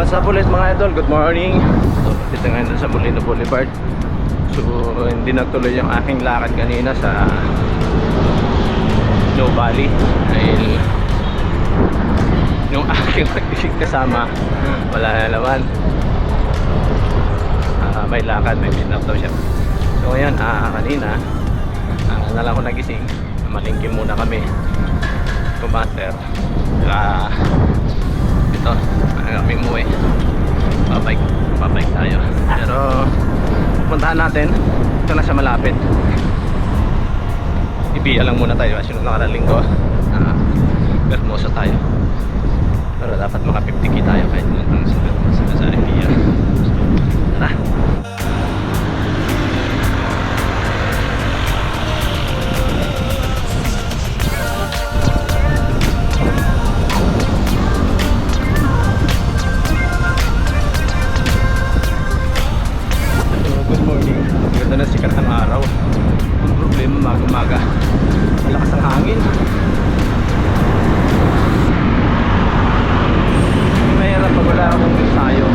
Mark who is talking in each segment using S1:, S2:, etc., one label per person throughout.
S1: What's up ulit mga idol? Good morning. So, dito ngayon sa Molino Boulevard. So, hindi natuloy yung aking lakad kanina sa Snow Valley dahil yung aking kasama wala na naman. May lakad, may pinap daw siya. So ngayon, kanina nalang ko nagising, malingki muna kami kumater. Ito, kami umuwi, babike tayo. Pero puntahan natin, ito na sa malapit. Ibiya lang muna tayo kasi nung nakaraang linggo Hermosa tayo. Pero dapat mga 50k tayo kahit nung sa Ibiya. Tara. Good morning. Ganda na sikat ng araw. Ang problema umaga. Malakas ang hangin. Mahirap pag wala akong ensayo.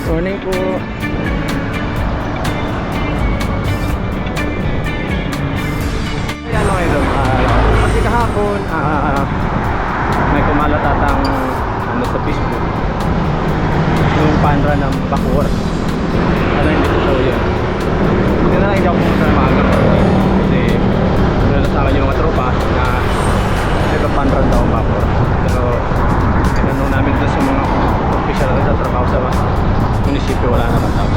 S1: Morning po. Ayan mga idol, kasi kahapon may kumalat atang sa Facebook yung panra ng Bacoor. Hindi ko show yun. Hindi na lang hindi ako pumunta na maaga kasi nalasakan yung mga tropa na nagpa-panra daw ang Bacoor. Pero tinanong namin doon sa mga official na nagtatrabaho sa munisipyo, wala naman tao.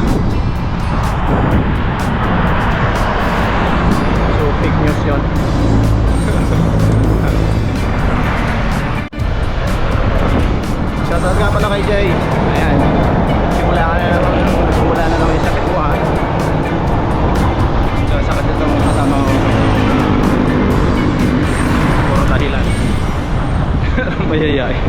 S1: So fake news yun. Shoutout nga pala kay Jay. Ayan, simula na naman yung sakit ko ha. So sakit itong kasama ko. Puro dahilan. Mayayain.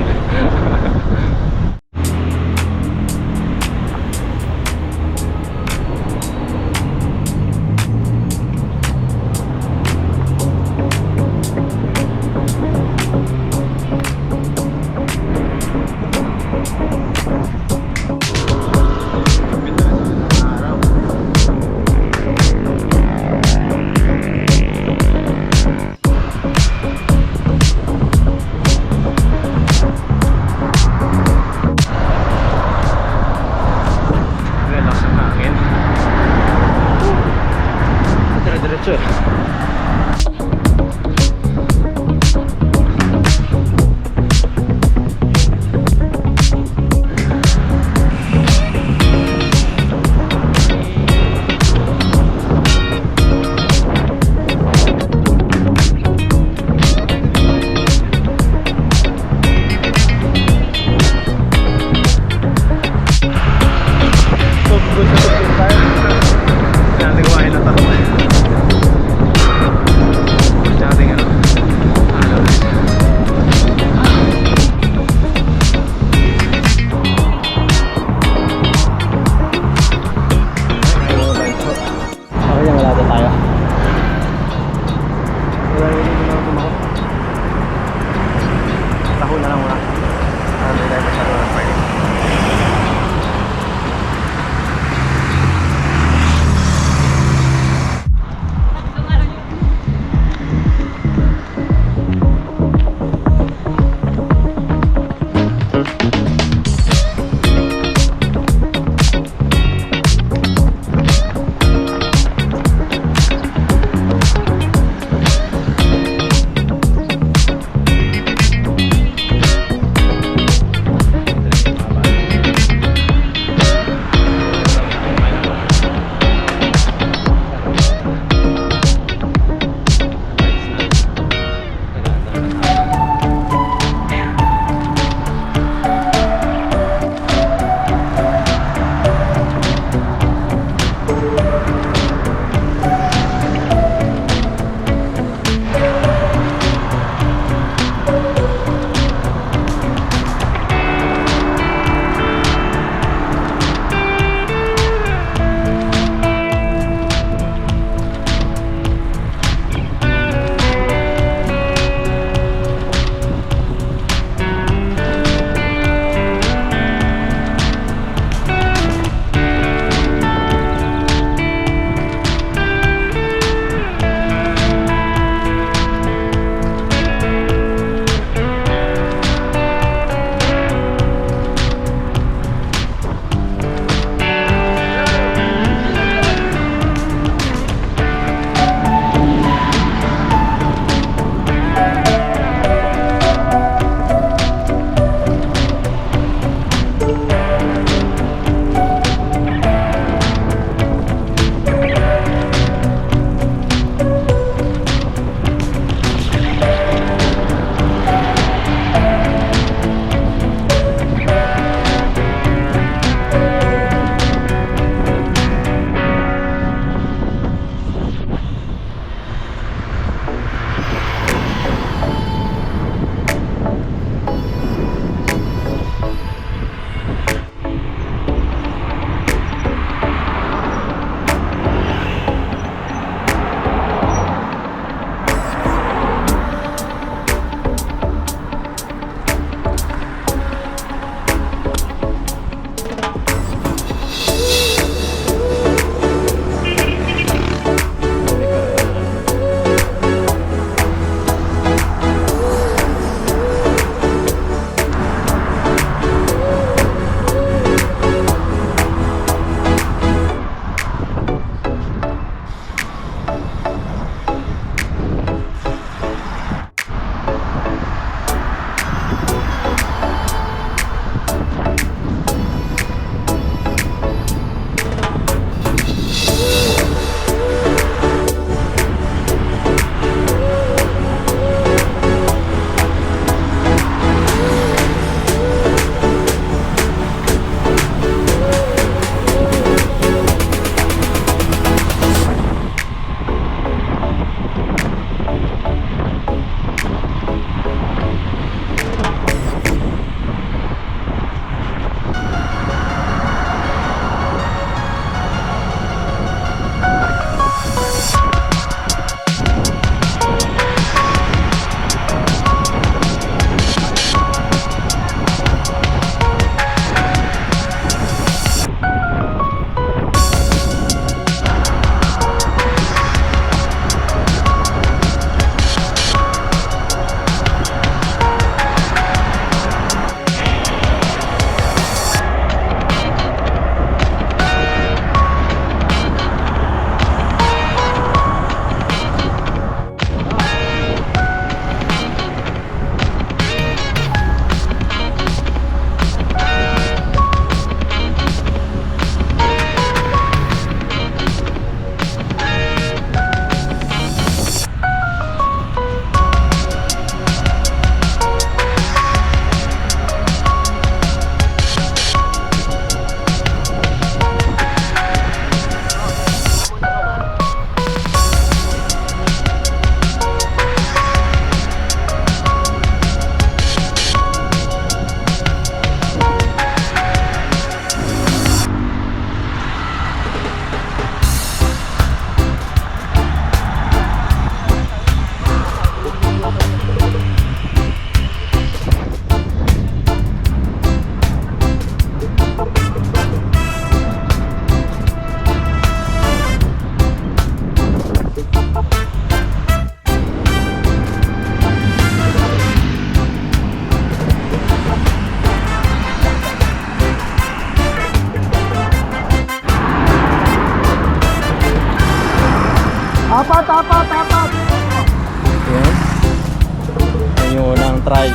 S1: try.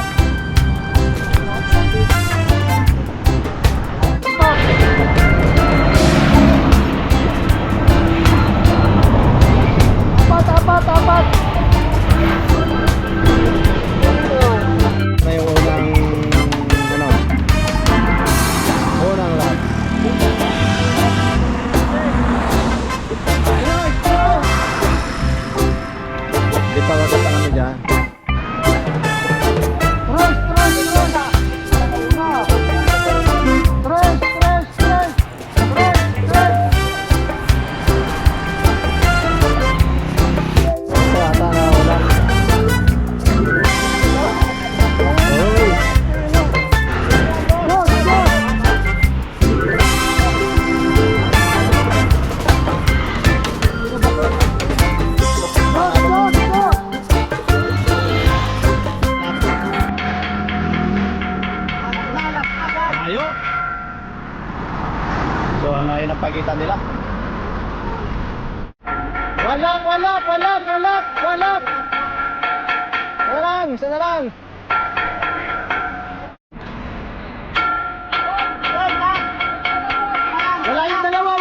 S2: Apat!
S1: Na yung unang ano, unang lap. Di pa wagat ang ano dyan. Ito ata na ulan. Oy. Ayo. So ano yun ang pagitan nila? Walang! Isa na lang! Wala yung dalawa!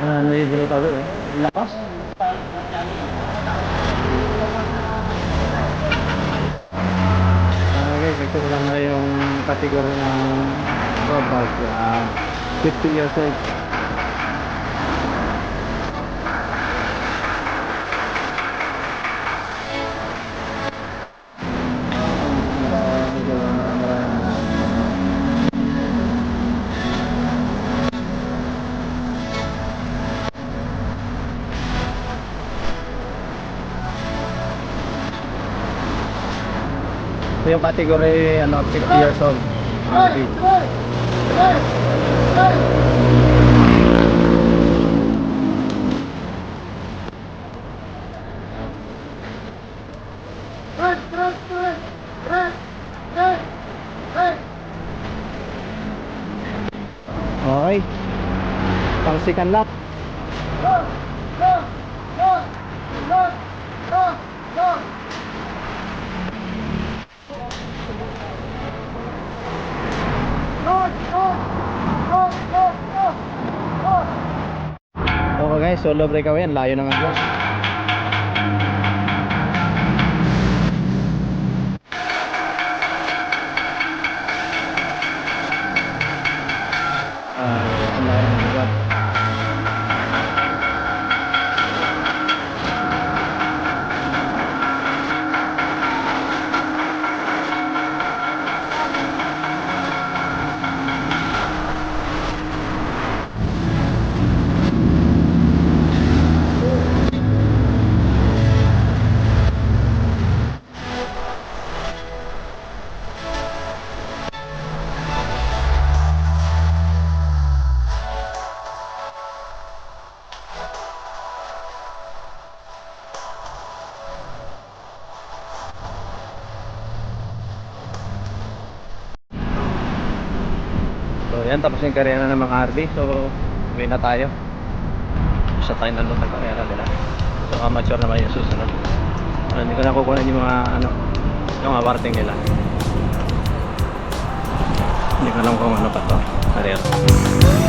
S1: Ano yung dito tayo eh? Lakas? Guys, ito lang na yung category ng road bike. 50 years old. Ito yung category ano, 50 years old. Okay. Pang second lap. Okay guys, solo break ako yan. Layo na nga guys. Ang layo ng lugar. So yan, tapos yung karera ng mga RV. So uwi na tayo. Sa tayo nandun ng karera nila. So amateur naman yung susunod. Hindi ko nakukunan yung mga ano, yung awarting nila. Hindi ko alam kung ano pa to karera. Marami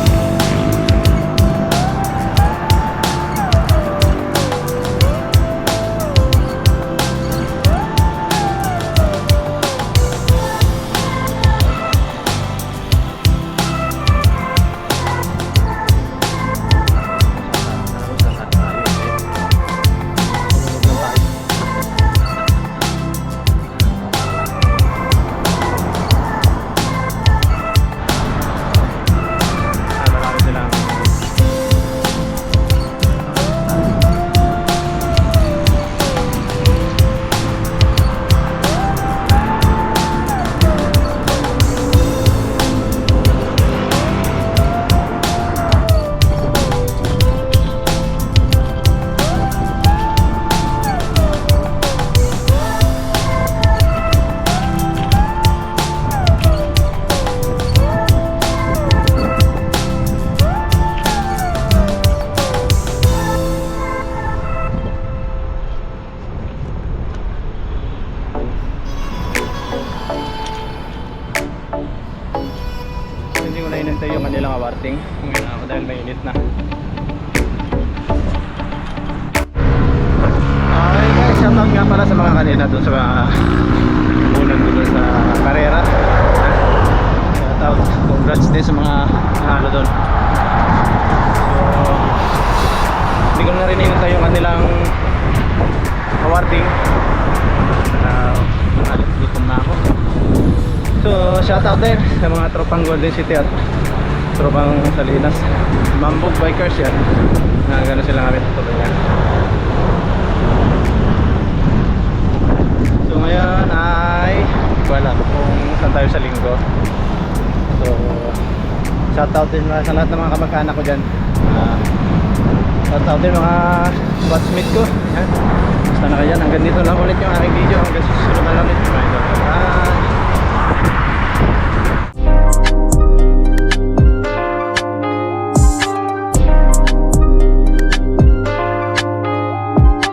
S1: hinihintay yung kanilang awarting. Ngayon ako dahil mainit na. Okay guys, shoutout nga pala sa mga kanina doon sa mga unan doon sa karera. Shoutout, congrats din sa mga nanalo doon. So, hindi ko na rin hinihintay yung kanilang awarding. Gutom na ako. So, shoutout din sa mga tropang Golden City at tropang Salinas. Mambog bikers yan. Na gano'n sila kami tutuloy yan. So, ngayon ay wala kung saan tayo sa linggo. So, shoutout din sa lahat ng mga kamag-anak ko dyan. Shoutout din mga batchmate ko. Yan. Basta na kayan. Hanggang dito lang ulit yung aking video. Hanggang susunod na lang.